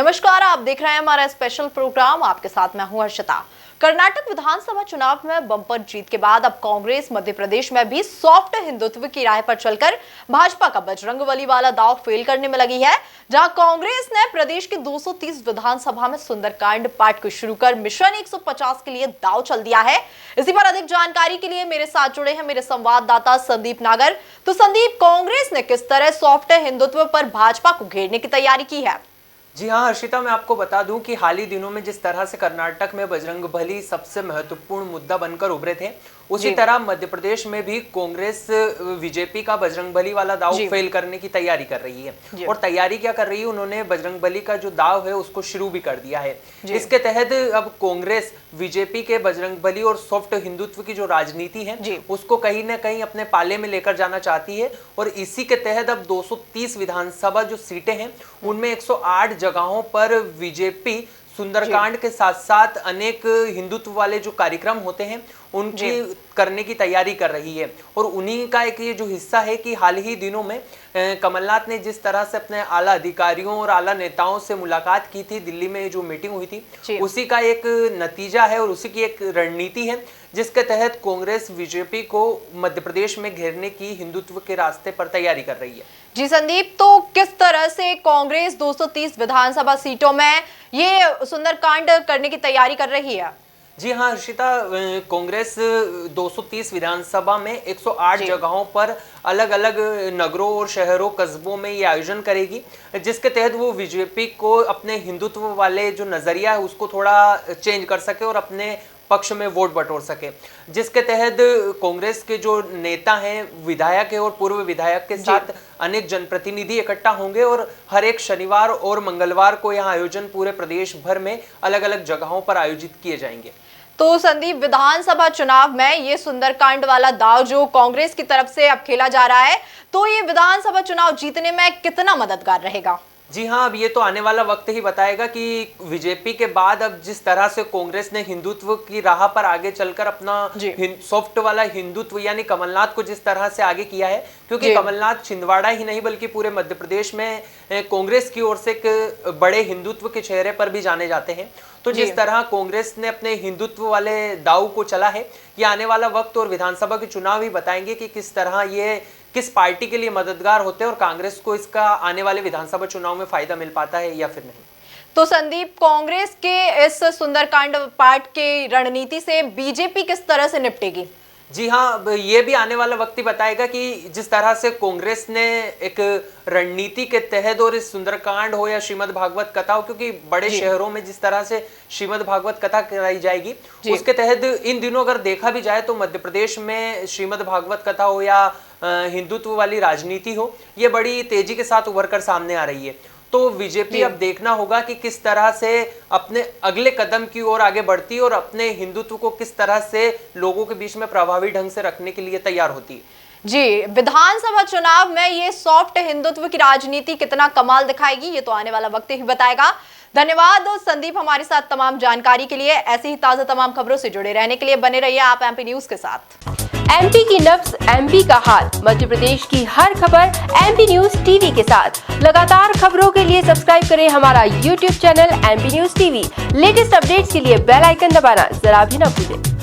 नमस्कार, आप देख रहे हैं हमारा स्पेशल प्रोग्राम। आपके साथ मैं हूं हर्षिता। कर्नाटक विधानसभा चुनाव में बम्पर जीत के बाद अब कांग्रेस मध्य प्रदेश में भी सॉफ्ट हिंदुत्व की राह पर चलकर भाजपा का बजरंगबली वाला दांव फेल करने में लगी है। जहां कांग्रेस ने प्रदेश की 230 विधानसभा में सुंदरकांड पाठ को शुरू कर मिशन 150 के लिए दांव चल दिया है। इसी पर अधिक जानकारी के लिए मेरे साथ जुड़े हैं मेरे संवाददाता संदीप नागर। तो संदीप, कांग्रेस ने किस तरह सॉफ्ट हिंदुत्व पर भाजपा को घेरने की तैयारी की है? जी हाँ हर्षिता, मैं आपको बता दूं कि हाल ही दिनों में जिस तरह से कर्नाटक में बजरंगबली सबसे महत्वपूर्ण मुद्दा बनकर उभरे थे, उसी तरह मध्य प्रदेश में भी कांग्रेस बीजेपी का बजरंगबली वाला दाव फेल करने की तैयारी कर रही है। और तैयारी क्या कर रही है, उन्होंने बजरंगबली का जो दाव है उसको शुरू भी कर दिया है। इसके तहत अब कांग्रेस बीजेपी के बजरंगबली और सॉफ्ट हिंदुत्व की जो राजनीति है उसको कहीं ना कहीं अपने पाले में लेकर जाना चाहती है। और इसी के तहत अब 230 विधानसभा जो सीटें हैं उनमें 108 जगहों पर बीजेपी सुंदरकांड के साथ साथ अनेक हिंदुत्व वाले जो कार्यक्रम होते हैं उनकी करने की तैयारी कर रही है। और उन्हीं का एक ये जो हिस्सा है कि हाल ही दिनों में कमलनाथ ने जिस तरह से अपने आला अधिकारियों और आला नेताओं से मुलाकात की थी, दिल्ली में जो मीटिंग हुई थी, उसी का एक नतीजा है और उसी की एक रणनीति है जिसके तहत कांग्रेस बीजेपी को मध्य प्रदेश में घेरने की हिंदुत्व के रास्ते पर तैयारी कर रही है। जी संदीप, तो किस तरह से कांग्रेस 230 विधानसभा सीटों में ये सुंदरकांड करने की तैयारी कर रही है? जी हाँ हर्षिता, कांग्रेस 230 विधानसभा में 108 जगहों पर अलग अलग नगरों और शहरों कस्बों में ये आयोजन करेगी, जिसके तहत वो बीजेपी को अपने हिंदुत्व वाले जो नजरिया है उसको थोड़ा चेंज कर सके और अपने पक्ष में वोट बटोर सके। जिसके तहत कांग्रेस के जो नेता हैं, विधायक है और पूर्व विधायक के साथ अनेक जनप्रतिनिधि इकट्ठा होंगे और हर एक शनिवार और मंगलवार को यहाँ आयोजन पूरे प्रदेश भर में अलग अलग जगहों पर आयोजित किए जाएंगे। तो संदीप, विधानसभा चुनाव में ये सुंदरकांड वाला दांव जो कांग्रेस की तरफ से अब खेला जा रहा है, तो ये विधानसभा चुनाव जीतने में कितना मददगार रहेगा? जी हाँ, अब ये तो आने वाला वक्त ही बताएगा कि बीजेपी के बाद अब जिस तरह से कांग्रेस ने हिंदुत्व की राह पर आगे चलकर अपना सॉफ्ट वाला हिंदुत्व यानी कमलनाथ को जिस तरह से आगे किया है, क्योंकि कमलनाथ छिंदवाड़ा ही नहीं बल्कि पूरे मध्य प्रदेश में कांग्रेस की ओर से एक बड़े हिंदुत्व के चेहरे पर भी जाने जाते हैं। तो जिस तरह कांग्रेस ने अपने हिंदुत्व वाले दाव को चला है, ये आने वाला वक्त और विधानसभा के चुनाव ही बताएंगे कि किस तरह ये किस पार्टी के लिए मददगार होते हैं और कांग्रेस को इसका आने वाले विधानसभा चुनाव में फायदा मिल पाता है या फिर नहीं। तो संदीप, कांग्रेस के इस सुंदरकांड पाठ की रणनीति से बीजेपी किस तरह से निपटेगी? जी हाँ, ये भी आने वाला वक्त ही बताएगा कि जिस तरह से कांग्रेस ने एक रणनीति के तहत और इस सुंदरकांड हो या श्रीमद् भागवत कथा हो, क्योंकि बड़े शहरों में जिस तरह से श्रीमद् भागवत कथा कराई जाएगी उसके तहत इन दिनों अगर देखा भी जाए तो मध्य प्रदेश में श्रीमद् भागवत कथा हो या हिंदुत्व वाली राजनीति हो, ये बड़ी तेजी के साथ उभर कर सामने आ रही है। तो बीजेपी अब देखना होगा कि किस तरह से अपने अगले कदम की ओर आगे बढ़ती है और अपने हिंदुत्व को किस तरह से लोगों के बीच में प्रभावी ढंग से रखने के लिए तैयार होती है। जी, विधानसभा चुनाव में ये सॉफ्ट हिंदुत्व की राजनीति कितना कमाल दिखाएगी, ये तो आने वाला वक्त ही बताएगा। धन्यवाद संदीप हमारे साथ तमाम जानकारी के लिए। ऐसे ही ताजा तमाम खबरों से जुड़े रहने के लिए बने रहिए आप एमपी न्यूज के साथ। एमपी की नब्ज, एमपी का हाल, मध्य प्रदेश की हर खबर एमपी न्यूज टीवी के साथ। लगातार खबरों के लिए सब्सक्राइब करें हमारा YouTube channel MP news TV. Latest updates के लिए बेल आइकन दबाना जरा भी न भूलें।